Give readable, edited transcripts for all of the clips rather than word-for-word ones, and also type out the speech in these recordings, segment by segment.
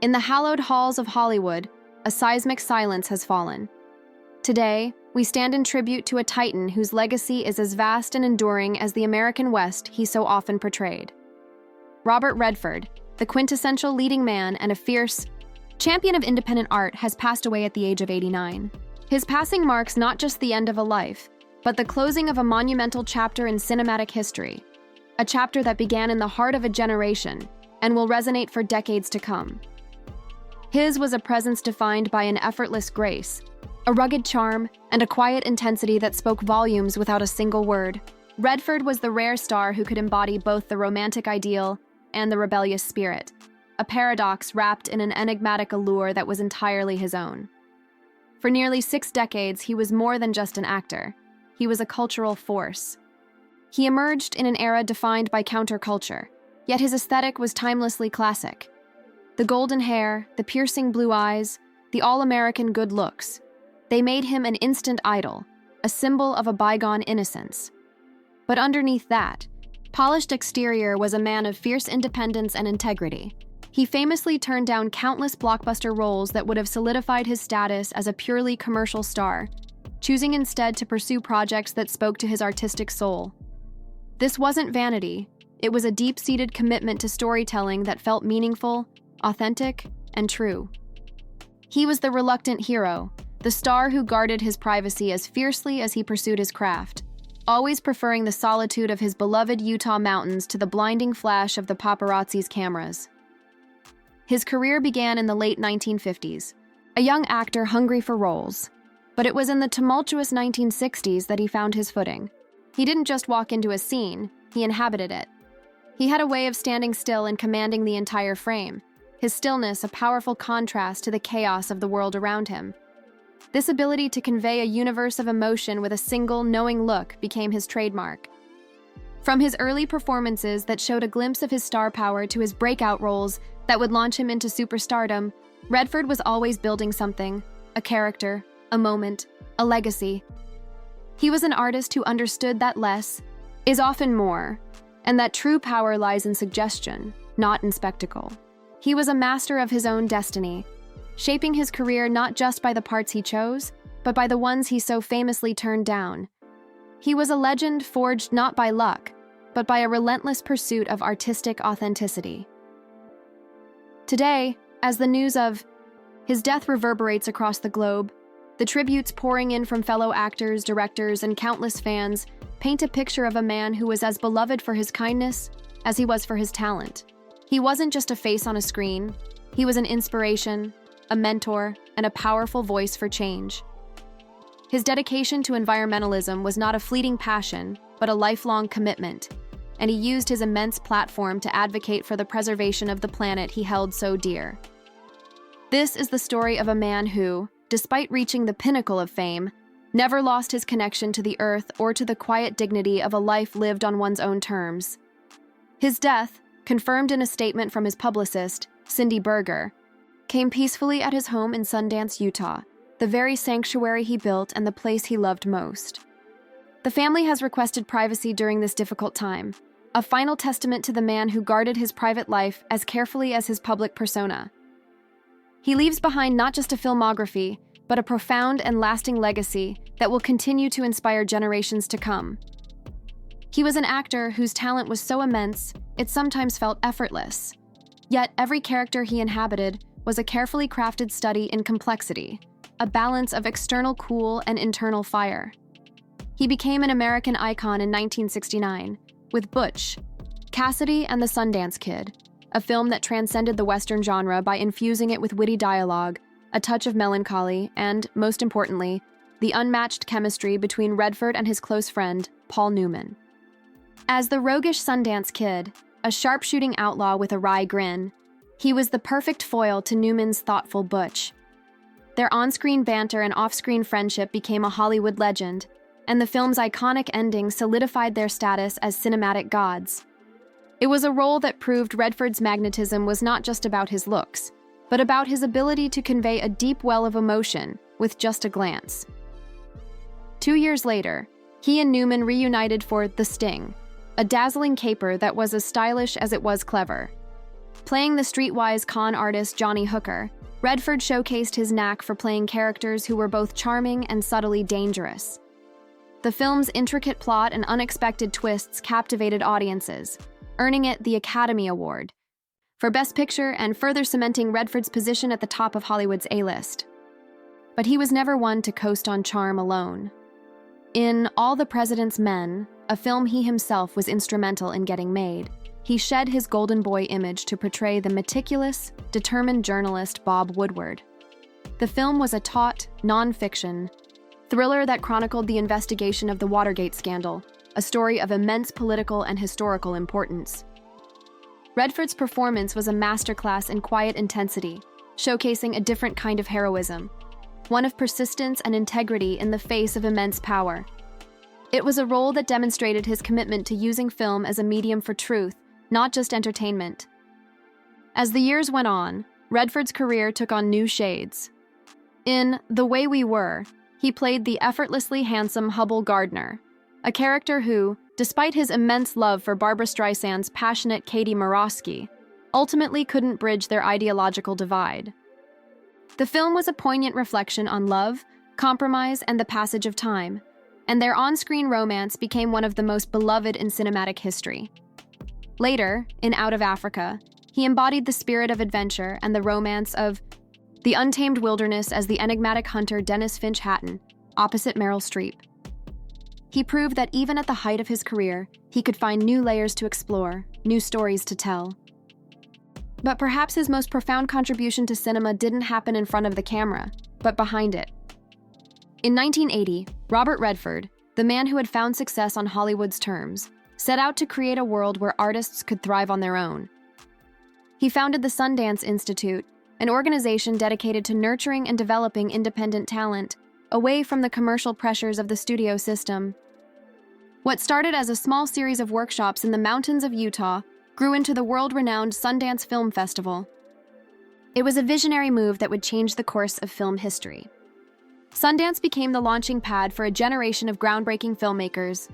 In the hallowed halls of Hollywood, a seismic silence has fallen. Today, we stand in tribute to a titan whose legacy is as vast and enduring as the American West he so often portrayed. Robert Redford, the quintessential leading man and a fierce champion of independent art, has passed away at the age of 89. His passing marks not just the end of a life, but the closing of a monumental chapter in cinematic history, a chapter that began in the heart of a generation and will resonate for decades to come. His was a presence defined by an effortless grace, a rugged charm, and a quiet intensity that spoke volumes without a single word. Redford was the rare star who could embody both the romantic ideal and the rebellious spirit, a paradox wrapped in an enigmatic allure that was entirely his own. For nearly 6 decades, he was more than just an actor. He was a cultural force. He emerged in an era defined by counterculture, yet his aesthetic was timelessly classic. The golden hair, the piercing blue eyes, the all-American good looks. They made him an instant idol, a symbol of a bygone innocence. But underneath that polished exterior was a man of fierce independence and integrity. He famously turned down countless blockbuster roles that would have solidified his status as a purely commercial star, choosing instead to pursue projects that spoke to his artistic soul. This wasn't vanity, it was a deep-seated commitment to storytelling that felt meaningful, authentic, and true. He was the reluctant hero, the star who guarded his privacy as fiercely as he pursued his craft, always preferring the solitude of his beloved Utah mountains to the blinding flash of the paparazzi's cameras. His career began in the late 1950s, a young actor hungry for roles. But it was in the tumultuous 1960s that he found his footing. He didn't just walk into a scene, he inhabited it. He had a way of standing still and commanding the entire frame, his stillness a powerful contrast to the chaos of the world around him. This ability to convey a universe of emotion with a single, knowing look became his trademark. From his early performances that showed a glimpse of his star power to his breakout roles that would launch him into superstardom, Redford was always building something, a character, a moment, a legacy. He was an artist who understood that less is often more, and that true power lies in suggestion, not in spectacle. He was a master of his own destiny, shaping his career not just by the parts he chose, but by the ones he so famously turned down. He was a legend forged not by luck, but by a relentless pursuit of artistic authenticity. Today, as the news of his death reverberates across the globe, the tributes pouring in from fellow actors, directors, and countless fans paint a picture of a man who was as beloved for his kindness as he was for his talent. He wasn't just a face on a screen, he was an inspiration, a mentor, and a powerful voice for change. His dedication to environmentalism was not a fleeting passion, but a lifelong commitment, and he used his immense platform to advocate for the preservation of the planet he held so dear. This is the story of a man who, despite reaching the pinnacle of fame, never lost his connection to the earth or to the quiet dignity of a life lived on one's own terms. His death, confirmed in a statement from his publicist, Cindy Berger, came peacefully at his home in Sundance, Utah, the very sanctuary he built and the place he loved most. The family has requested privacy during this difficult time, a final testament to the man who guarded his private life as carefully as his public persona. He leaves behind not just a filmography, but a profound and lasting legacy that will continue to inspire generations to come. He was an actor whose talent was so immense, it sometimes felt effortless. Yet every character he inhabited was a carefully crafted study in complexity, a balance of external cool and internal fire. He became an American icon in 1969 with Butch Cassidy and the Sundance Kid, a film that transcended the Western genre by infusing it with witty dialogue, a touch of melancholy, and, most importantly, the unmatched chemistry between Redford and his close friend, Paul Newman. As the roguish Sundance Kid, a sharpshooting outlaw with a wry grin, he was the perfect foil to Newman's thoughtful Butch. Their on-screen banter and off-screen friendship became a Hollywood legend, and the film's iconic ending solidified their status as cinematic gods. It was a role that proved Redford's magnetism was not just about his looks, but about his ability to convey a deep well of emotion with just a glance. 2 years later, he and Newman reunited for The Sting, a dazzling caper that was as stylish as it was clever. Playing the streetwise con artist Johnny Hooker, Redford showcased his knack for playing characters who were both charming and subtly dangerous. The film's intricate plot and unexpected twists captivated audiences, earning it the Academy Award for Best Picture and further cementing Redford's position at the top of Hollywood's A-list. But he was never one to coast on charm alone. In All the President's Men, a film he himself was instrumental in getting made, he shed his golden boy image to portray the meticulous, determined journalist Bob Woodward. The film was a taut, non-fiction thriller that chronicled the investigation of the Watergate scandal, a story of immense political and historical importance. Redford's performance was a masterclass in quiet intensity, showcasing a different kind of heroism, one of persistence and integrity in the face of immense power. It was a role that demonstrated his commitment to using film as a medium for truth, not just entertainment. As the years went on, Redford's career took on new shades. In The Way We Were, he played the effortlessly handsome Hubble Gardner, a character who, despite his immense love for Barbra Streisand's passionate Katie Morosky, ultimately couldn't bridge their ideological divide. The film was a poignant reflection on love, compromise, and the passage of time, and their on-screen romance became one of the most beloved in cinematic history. Later, in Out of Africa, he embodied the spirit of adventure and the romance of the untamed wilderness as the enigmatic hunter Dennis Finch Hatton, opposite Meryl Streep. He proved that even at the height of his career, he could find new layers to explore, new stories to tell. But perhaps his most profound contribution to cinema didn't happen in front of the camera, but behind it. In 1980, Robert Redford, the man who had found success on Hollywood's terms, set out to create a world where artists could thrive on their own. He founded the Sundance Institute, an organization dedicated to nurturing and developing independent talent away from the commercial pressures of the studio system. What started as a small series of workshops in the mountains of Utah grew into the world-renowned Sundance Film Festival. It was a visionary move that would change the course of film history. Sundance became the launching pad for a generation of groundbreaking filmmakers,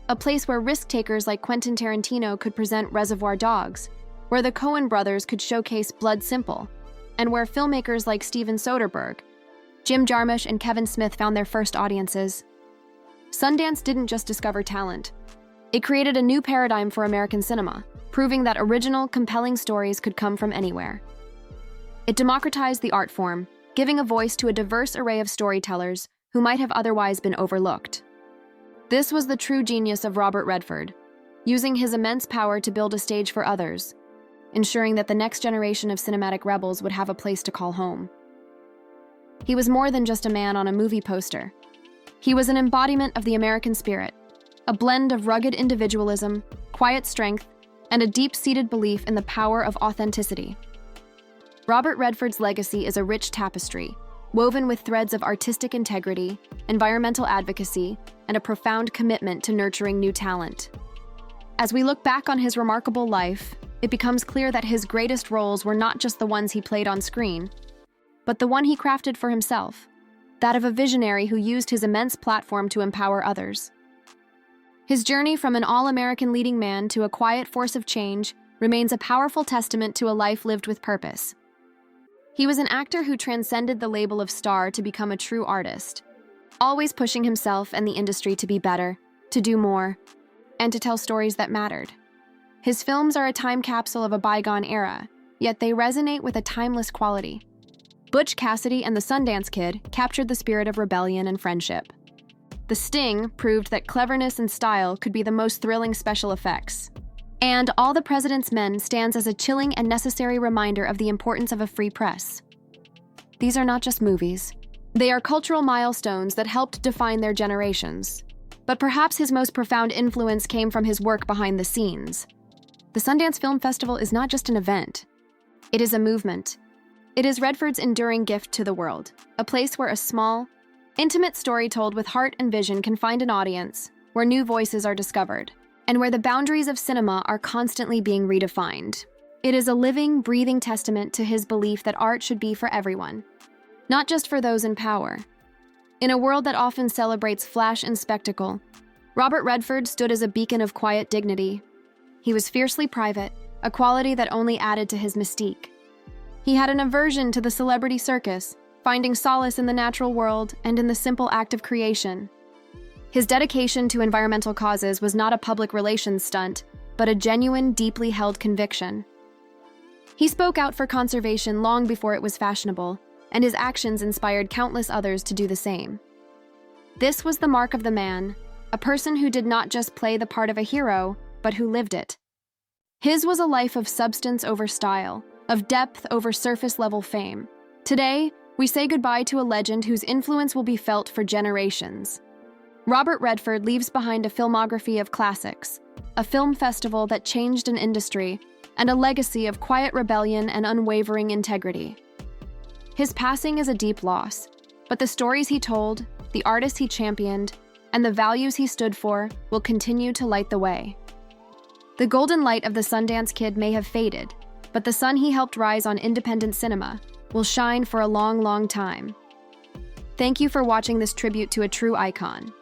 a place where risk-takers like Quentin Tarantino could present Reservoir Dogs, where the Coen brothers could showcase Blood Simple, and where filmmakers like Steven Soderbergh, Jim Jarmusch, and Kevin Smith found their first audiences. Sundance didn't just discover talent. It created a new paradigm for American cinema, proving that original, compelling stories could come from anywhere. It democratized the art form, giving a voice to a diverse array of storytellers who might have otherwise been overlooked. This was the true genius of Robert Redford, using his immense power to build a stage for others, ensuring that the next generation of cinematic rebels would have a place to call home. He was more than just a man on a movie poster. He was an embodiment of the American spirit, a blend of rugged individualism, quiet strength, and a deep-seated belief in the power of authenticity. Robert Redford's legacy is a rich tapestry, woven with threads of artistic integrity, environmental advocacy, and a profound commitment to nurturing new talent. As we look back on his remarkable life, it becomes clear that his greatest roles were not just the ones he played on screen, but the one he crafted for himself, that of a visionary who used his immense platform to empower others. His journey from an all-American leading man to a quiet force of change remains a powerful testament to a life lived with purpose. He was an actor who transcended the label of star to become a true artist, always pushing himself and the industry to be better, to do more, and to tell stories that mattered. His films are a time capsule of a bygone era, yet they resonate with a timeless quality. Butch Cassidy and the Sundance Kid captured the spirit of rebellion and friendship. The Sting proved that cleverness and style could be the most thrilling special effects. And All the President's Men stands as a chilling and necessary reminder of the importance of a free press. These are not just movies. They are cultural milestones that helped define their generations. But perhaps his most profound influence came from his work behind the scenes. The Sundance Film Festival is not just an event. It is a movement. It is Redford's enduring gift to the world, a place where a small, intimate story told with heart and vision can find an audience, where new voices are discovered, and where the boundaries of cinema are constantly being redefined. It is a living, breathing testament to his belief that art should be for everyone, not just for those in power. In a world that often celebrates flash and spectacle, Robert Redford stood as a beacon of quiet dignity. He was fiercely private, a quality that only added to his mystique. He had an aversion to the celebrity circus, finding solace in the natural world and in the simple act of creation. His dedication to environmental causes was not a public relations stunt, but a genuine, deeply held conviction. He spoke out for conservation long before it was fashionable, and his actions inspired countless others to do the same. This was the mark of the man, a person who did not just play the part of a hero, but who lived it. His was a life of substance over style, of depth over surface-level fame. Today, we say goodbye to a legend whose influence will be felt for generations. Robert Redford leaves behind a filmography of classics, a film festival that changed an industry, and a legacy of quiet rebellion and unwavering integrity. His passing is a deep loss, but the stories he told, the artists he championed, and the values he stood for will continue to light the way. The golden light of the Sundance Kid may have faded, but the sun he helped rise on independent cinema will shine for a long, long time. Thank you for watching this tribute to a true icon.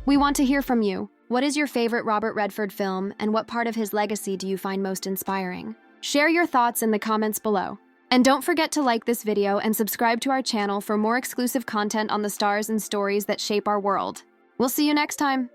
We want to hear from you. What is your favorite Robert Redford film, and what part of his legacy do you find most inspiring? Share your thoughts in the comments below. And don't forget to like this video and subscribe to our channel for more exclusive content on the stars and stories that shape our world. We'll see you next time.